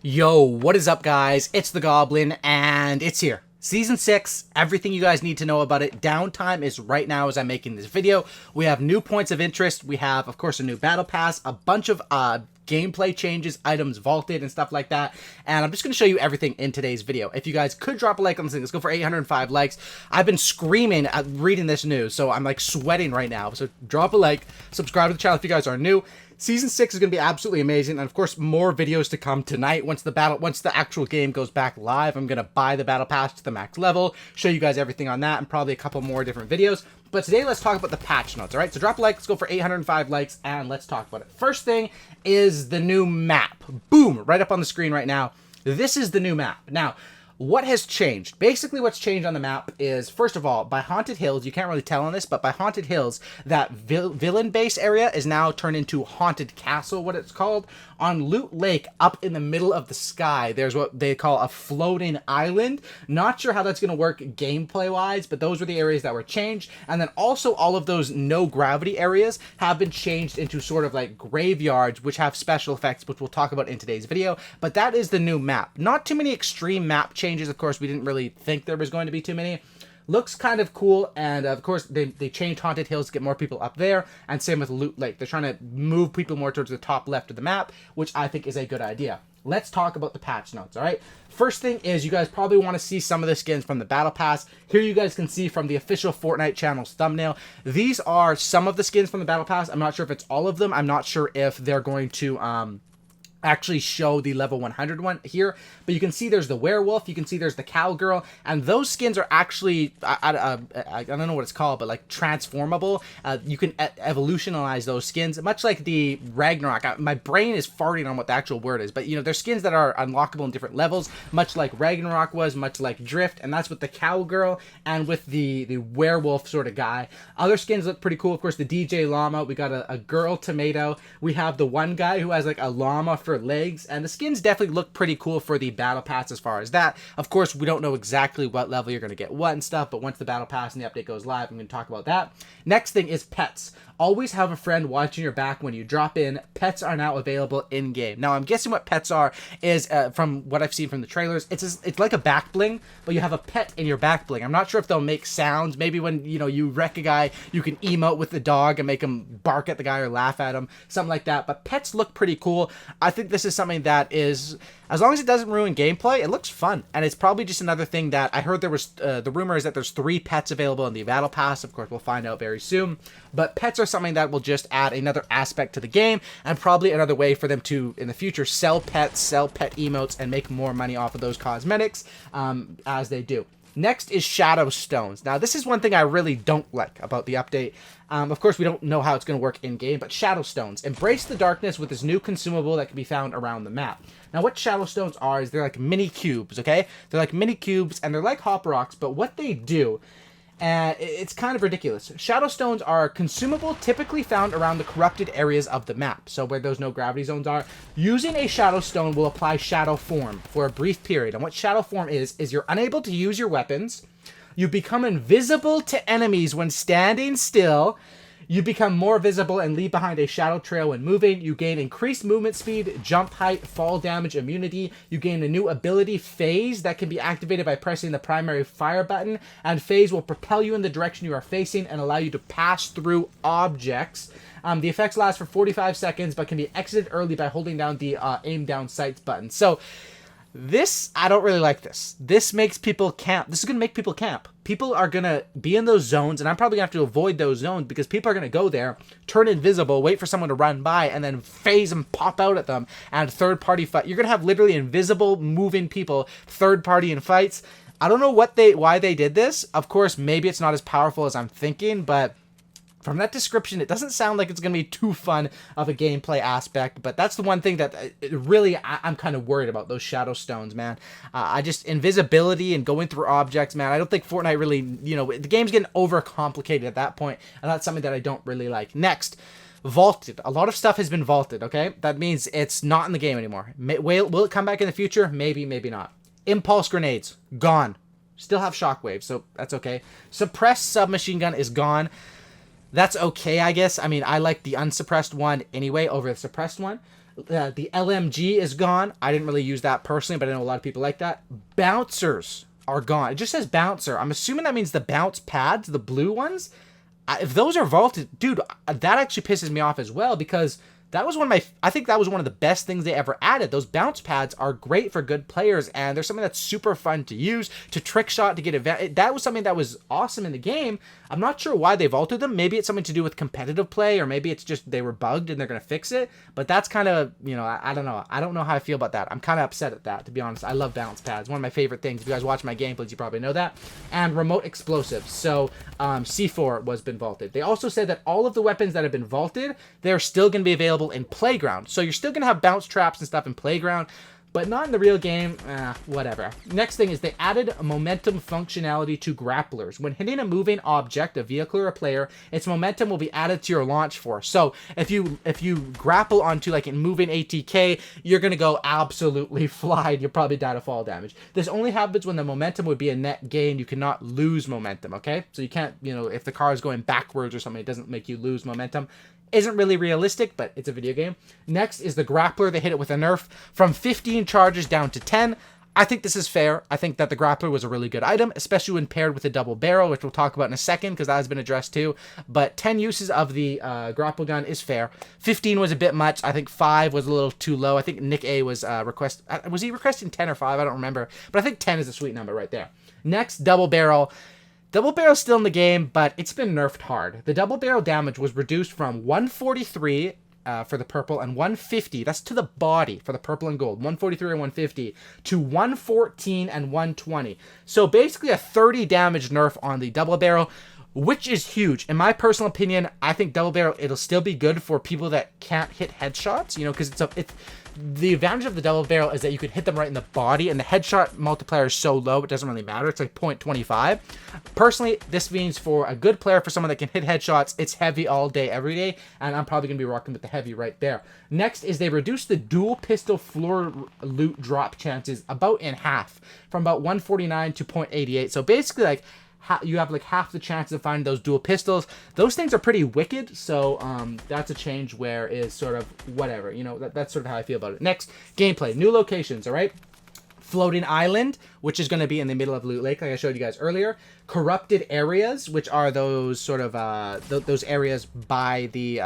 Yo, what is up, guys? It's the Goblin, and it's here. Season 6, everything you guys need to know about it. Downtime is right now as I'm making this video. We have new points of interest. We have, of course, a new battle pass, a bunch of gameplay changes, items vaulted, and stuff like that. And I'm just going to show you everything in today's video. If you guys could drop a like on this thing, let's go for 805 likes. I've been screaming at reading this news, so I'm like sweating right now. So drop a like, subscribe to the channel if you guys are new. Season 6 is going to be absolutely amazing, and of course, more videos to come tonight. Once the actual game goes back live, I'm going to buy the battle pass to the max level, show you guys everything on that, and probably a couple more different videos. But today, let's talk about the patch notes, all right? So drop a like, let's go for 805 likes, and let's talk about it. First thing is the new map. Boom, right up on the screen right now. This is the new map. Now, what has changed? Basically, what's changed on the map is, first of all, by Haunted Hills, you can't really tell on this, but by Haunted Hills, that villain base area is now turned into Haunted Castle, what it's called. On Loot Lake, up in the middle of the sky, there's what they call a floating island. Not sure how that's going to work gameplay-wise, but those were the areas that were changed. And then also all of those no-gravity areas have been changed into sort of like graveyards, which have special effects, which we'll talk about in today's video. But that is the new map. Not too many extreme map changes. Of course, we didn't really think there was going to be too many. Looks kind of cool, and of course, they changed Haunted Hills to get more people up there, and same with Loot Lake. They're trying to move people more towards the top left of the map, which I think is a good idea. Let's talk about the patch notes, all right? First thing is, you guys probably want to see some of the skins from the Battle Pass. Here you guys can see from the official Fortnite channel's thumbnail. These are some of the skins from the Battle Pass. I'm not sure if it's all of them. I'm not sure if they're going to actually show the level 100 one here, but you can see there's the werewolf, you can see there's the cowgirl, and those skins are actually I don't know what it's called, but like transformable. You can evolutionize those skins, much like the Ragnarok. My brain is farting on what the actual word is, but you know, there's skins that are unlockable in different levels, much like Ragnarok was, much like Drift, and that's with the cowgirl and with the werewolf sort of guy. Other skins look pretty cool. Of course, the DJ llama, we got a girl tomato, we have the one guy who has like a llama for legs, and the skins definitely look pretty cool for the battle pass as far as that. Of course, we don't know exactly what level you're going to get what and stuff, but once the battle pass and the update goes live, I'm going to talk about that. Next thing is pets. Always have a friend watching your back when you drop in. Pets are now available in-game. Now, I'm guessing what pets are is, from what I've seen from the trailers, it's like a back bling, but you have a pet in your back bling. I'm not sure if they'll make sounds. Maybe when, you know, you wreck a guy, you can emote with the dog and make him bark at the guy or laugh at him, something like that. But pets look pretty cool. I think this is something that is, as long as it doesn't ruin gameplay, it looks fun. And it's probably just another thing that I heard there was, the rumor is that there's 3 pets available in the battle pass. Of course, we'll find out very soon. But pets are something that will just add another aspect to the game, and probably another way for them to, in the future, sell pets, sell pet emotes, and make more money off of those cosmetics as they do. Next is Shadow Stones. Now, this is one thing I really don't like about the update. Of course, we don't know how it's going to work in-game, but Shadow Stones. Embrace the darkness with this new consumable that can be found around the map. Now, what Shadow Stones are is they're like mini cubes, okay? They're like mini cubes, and they're like Hop Rocks, but what they do, it's kind of ridiculous. Shadow Stones are consumable, typically found around the corrupted areas of the map, so where those no gravity zones are. Using a Shadow Stone will apply Shadow Form for a brief period, and what Shadow Form is you're unable to use your weapons, you become invisible to enemies when standing still, you become more visible and leave behind a shadow trail when moving. You gain increased movement speed, jump height, fall damage, immunity. You gain a new ability, Phase, that can be activated by pressing the primary fire button. And Phase will propel you in the direction you are facing and allow you to pass through objects. The effects last for 45 seconds, but can be exited early by holding down the aim down sights button. So, this, I don't really like this. This makes people camp. This is going to make people camp. People are going to be in those zones, and I'm probably going to have to avoid those zones because people are going to go there, turn invisible, wait for someone to run by, and then phase and pop out at them, and third-party fight. You're going to have literally invisible, moving people, third-party in fights. I don't know why they did this. Of course, maybe it's not as powerful as I'm thinking, but from that description, it doesn't sound like it's going to be too fun of a gameplay aspect, but that's the one thing that really I'm kind of worried about, those Shadow Stones, man. I just, invisibility and going through objects, man, I don't think Fortnite really, you know, the game's getting overcomplicated at that point, and that's something that I don't really like. Next, vaulted. A lot of stuff has been vaulted, okay? That means it's not in the game anymore. Will it come back in the future? Maybe, maybe not. Impulse grenades, gone. Still have shockwaves, so that's okay. Suppressed submachine gun is gone. That's okay, I guess. I mean, I like the unsuppressed one anyway over the suppressed one. The LMG is gone. I didn't really use that personally, but I know a lot of people like that. Bouncers are gone. It just says bouncer. I'm assuming that means the bounce pads, the blue ones. If those are vaulted, dude, that actually pisses me off as well, because that was I think that was one of the best things they ever added. Those bounce pads are great for good players, and they're something that's super fun to use, to trick shot, to get advantage. That was something that was awesome in the game. I'm not sure why they've altered them. Maybe it's something to do with competitive play, or maybe it's just they were bugged and they're going to fix it. But that's kind of, you know, I don't know. I don't know how I feel about that. I'm kind of upset at that, to be honest. I love bounce pads. One of my favorite things. If you guys watch my gameplays, you probably know that. And remote explosives. So C4 was been vaulted. They also said that all of the weapons that have been vaulted, they're still going to be available in Playground. So you're still going to have bounce traps and stuff in Playground, but not in the real game. Whatever. Next thing is they added momentum functionality to grapplers. When hitting a moving object, a vehicle or a player, its momentum will be added to your launch force. So if you grapple onto like a moving ATK, you're going to go absolutely fly. You'll probably die to fall damage. This only happens when the momentum would be a net gain. You cannot lose momentum, okay? So you can't, you know, if the car is going backwards or something, it doesn't make you lose momentum. Isn't really realistic, but it's a video game. Next is the Grappler. They hit it with a nerf from 15 charges down to 10. I think this is fair. I think that the Grappler was a really good item, especially when paired with a double barrel, which we'll talk about in a second because that has been addressed too. But 10 uses of the grapple gun is fair. 15 was a bit much. I think 5 was a little too low. I think Nick A was was he requesting 10 or 5? I don't remember. But I think 10 is a sweet number right there. Next, double barrel. Double barrel's still in the game, but it's been nerfed hard. The double barrel damage was reduced from 143 for the purple and 150, that's to the body for the purple and gold, 143 and 150, to 114 and 120. So basically a 30 damage nerf on the double barrel, which is huge. In my personal opinion, I think double barrel, it'll still be good for people that can't hit headshots, you know, because it's the advantage of the double barrel is that you could hit them right in the body, and the headshot multiplier is so low, it doesn't really matter. It's like 0.25. Personally, this means for a good player, for someone that can hit headshots, it's heavy all day, every day, and I'm probably going to be rocking with the heavy right there. Next is they reduced the dual pistol floor loot drop chances about in half, from about 149 to 0.88. So basically, like, you have like half the chance of finding those dual pistols. Those things are pretty wicked, so that's a change where is sort of whatever, you know, that's sort of how I feel about it. Next, gameplay, new locations, all right? Floating Island, which is going to be in the middle of Loot Lake, like I showed you guys earlier. Corrupted Areas, which are those sort of those areas by the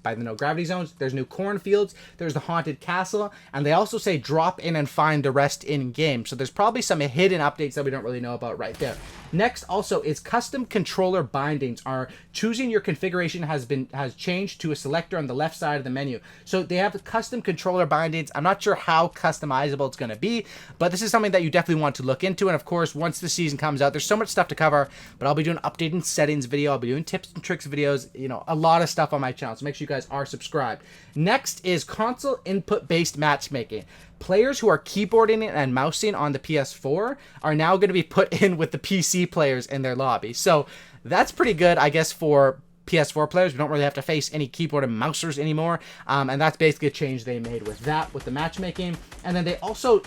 no gravity zones. There's new cornfields. There's the haunted castle, and they also say drop in and find the rest in game. So there's probably some hidden updates that we don't really know about right there. Next, also, is custom controller bindings. Are choosing your configuration has changed to a selector on the left side of the menu. So they have the custom controller bindings. I'm not sure how customizable it's going to be, but this is something that you definitely want to look into. And of course, once the season comes out, there's so much stuff to cover, but I'll be doing updating settings video. I'll be doing tips and tricks videos, you know, a lot of stuff on my channel. So make sure you guys are subscribed. Next is console input based matchmaking. Players who are keyboarding and mousing on the PS4 are now going to be put in with the PC players in their lobby. So that's pretty good, I guess, for PS4 players. We don't really have to face any keyboard and mousers anymore, and that's basically a change they made with that, with the matchmaking. And then they also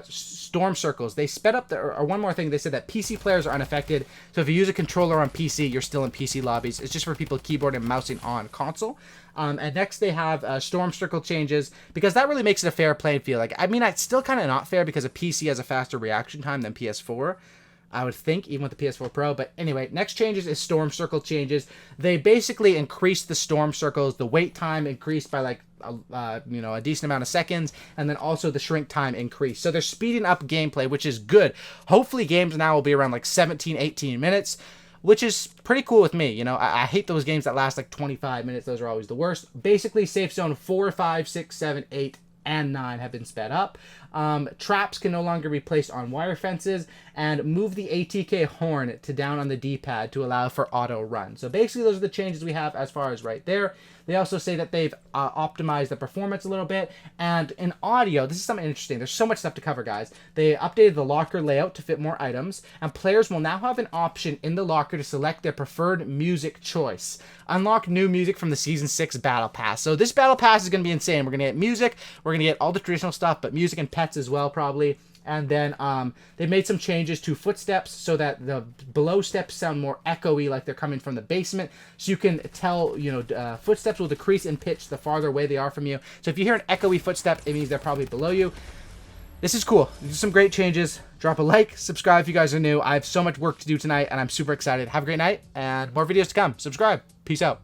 storm circles. They sped up or one more thing. They said that PC players are unaffected. So if you use a controller on PC, you're still in PC lobbies. It's just for people keyboard and mousing on console. And next they have storm circle changes, because that really makes it a fair playing field. Like, I mean, it's still kind of not fair because a PC has a faster reaction time than PS4. I would think, even with the PS4 Pro. But anyway, next changes is storm circle changes. They basically increased the storm circles. The wait time increased by like a decent amount of seconds, and then also the shrink time increased. So they're speeding up gameplay, which is good. Hopefully games now will be around like 17-18 minutes, which is pretty cool with me. You know, I hate those games that last like 25 minutes. Those are always the worst. Basically, safe zone 4, 5, 6, 7, 8, and 9 have been sped up. Traps can no longer be placed on wire fences, and move the ATK horn to down on the D-pad to allow for auto run. So basically those are the changes we have as far as right there. They also say that they've optimized the performance a little bit. And in audio, this is something interesting. There's so much stuff to cover, guys. They updated the locker layout to fit more items, and players will now have an option in the locker to select their preferred music choice. Unlock new music from the Season 6 Battle Pass. So this Battle Pass is going to be insane. We're going to get music. We're going to get all the traditional stuff, but music and pets as well, probably. And then they made some changes to footsteps so that the below steps sound more echoey, like they're coming from the basement. So you can tell, footsteps will decrease in pitch the farther away they are from you. So if you hear an echoey footstep, it means they're probably below you. This is cool. These are some great changes. Drop a like, subscribe if you guys are new. I have so much work to do tonight, and I'm super excited. Have a great night, and more videos to come. Subscribe. Peace out.